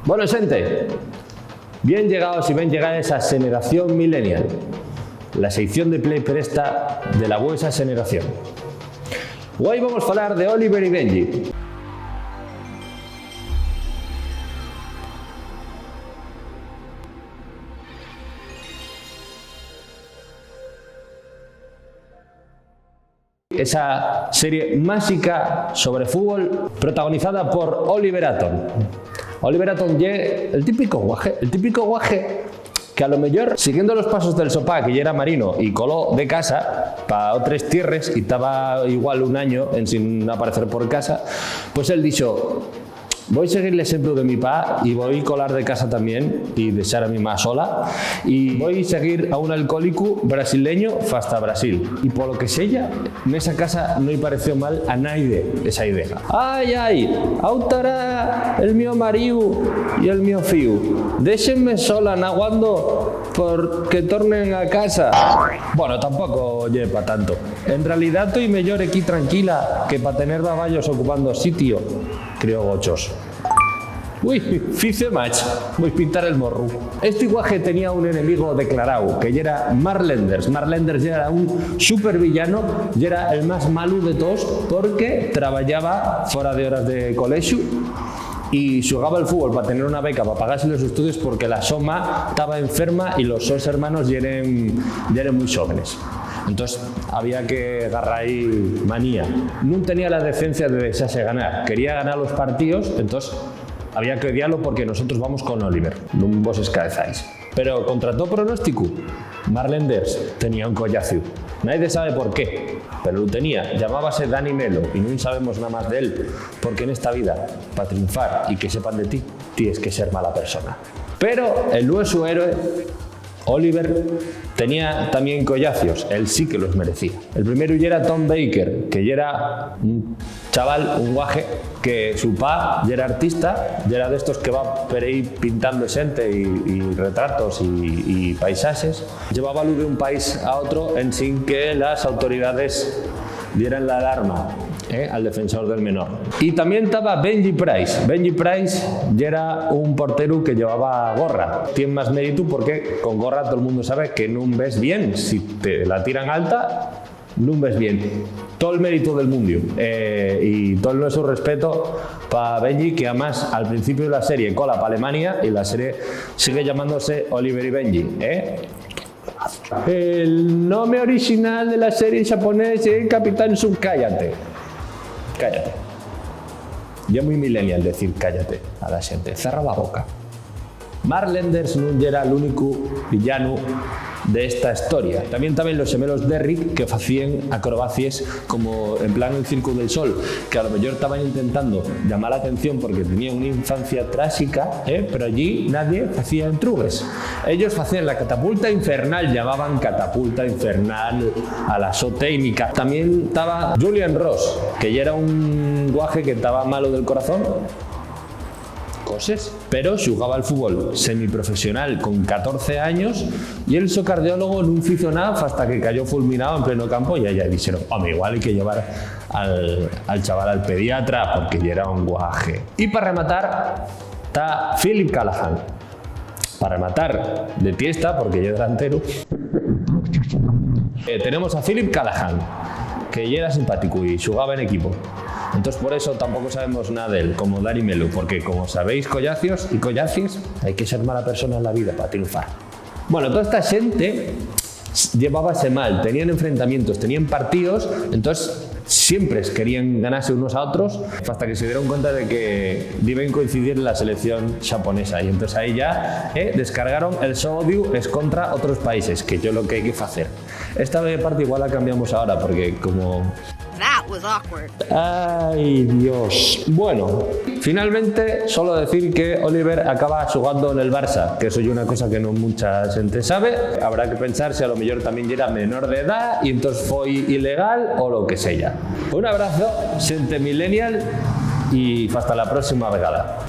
Bueno, gente, bien llegados y bien llegadas a Generación Millennial, la sección de Play Presta de la vuesa generación. Hoy vamos a hablar de Oliver y Benji. Esa serie mágica sobre fútbol protagonizada por Oliver Atom. Oliver Atom es el típico guaje que a lo mejor, siguiendo los pasos del sopá, que ya era marino y coló de casa para otras tierras y estaba igual un año en sin aparecer por casa, pues él dijo: voy a seguir el ejemplo de mi pa y voy a colar de casa también y dejar a mi ma sola y voy a seguir a un alcohólico brasileño hasta Brasil. Y por lo que sé ya, en esa casa no le pareció mal a nadie esa idea. Ay, autará el mío marido y el mío fiu. Déjenme sola naguando porque tornen a casa. Bueno, tampoco lleve para tanto. En realidad estoy mejor aquí tranquila que para tener baballos ocupando sitio, creo gochos. Uy, fice match, voy a pintar el morro. Este guaje tenía un enemigo declarado, que ya era Marlenders. Marlenders ya era un supervillano, ya era el más malo de todos porque trabajaba fuera de horas de colegio y jugaba al fútbol para tener una beca para pagarse los estudios porque la soma estaba enferma y los dos hermanos ya eran muy jóvenes. Entonces había que agarrar ahí manía. No tenía la decencia de desearse ganar, quería ganar los partidos, entonces había que odiarlo porque nosotros vamos con Oliver, no vos escabezáis. Pero contra todo pronóstico, Marlenders tenía un collazo. Nadie sabe por qué, pero lo tenía. Llamábase Dani Melo y no sabemos nada más de él, porque en esta vida, para triunfar y que sepan de ti, tienes que ser mala persona. Pero el nuestro héroe, Oliver, tenía también collacios, él sí que los merecía. El primero ya era Tom Baker, que ya era un chaval, un guaje, que su pa ya era artista, ya era de estos que va por ahí pintando gente y retratos y paisajes. Llevaba luz de un país a otro en sin que las autoridades dieran la alarma al defensor del menor. Y también estaba Benji Price. Benji Price ya era un portero que llevaba gorra. Tiene más mérito porque con gorra todo el mundo sabe que no ves bien. Si te la tiran alta, no ves bien. Todo el mérito del mundo y todo nuestro respeto para Benji, que además al principio de la serie cola para Alemania y la serie sigue llamándose Oliver y Benji. El nombre original de la serie japonés es Capitán Sub. Cállate. Ya muy millennial decir cállate a la gente. Cerra la boca. Marlenders no era el único villano de esta historia. También los gemelos Derrick, que hacían acrobacias como en plan el Circo del Sol, que a lo mejor estaban intentando llamar la atención porque tenían una infancia trágica, pero allí nadie hacía entrugues. Ellos hacían la catapulta infernal, llamaban catapulta infernal a la técnica. También estaba Julian Ross, que ya era un guaje que estaba malo del corazón, pero jugaba al fútbol semiprofesional con 14 años y el cardiólogo no hizo nada hasta que cayó fulminado en pleno campo y ya dijeron: hombre, igual hay que llevar al chaval al pediatra porque ya era un guaje. Y para rematar está Philip Callahan. Para rematar de tiesta, porque ya es delantero, tenemos a Philip Callahan, que ya era simpático y jugaba en equipo. Entonces por eso tampoco sabemos nada de él, como Dani Melo, porque como sabéis, collacios y collacis, hay que ser mala persona en la vida para triunfar. Bueno, toda esta gente llevábase mal, tenían enfrentamientos, tenían partidos, entonces siempre querían ganarse unos a otros hasta que se dieron cuenta de que deben coincidir en la selección japonesa y entonces ahí ya descargaron el odio es contra otros países, que yo lo que hay que hacer. Esta parte igual la cambiamos ahora porque como... That was awkward. Ay, Dios. Bueno, finalmente solo decir que Oliver acaba jugando en el Barça, que eso es una cosa que no mucha gente sabe. Habrá que pensar si a lo mejor también era menor de edad y entonces fue ilegal o lo que sea. Un abrazo, gente millennial, y hasta la próxima vegada.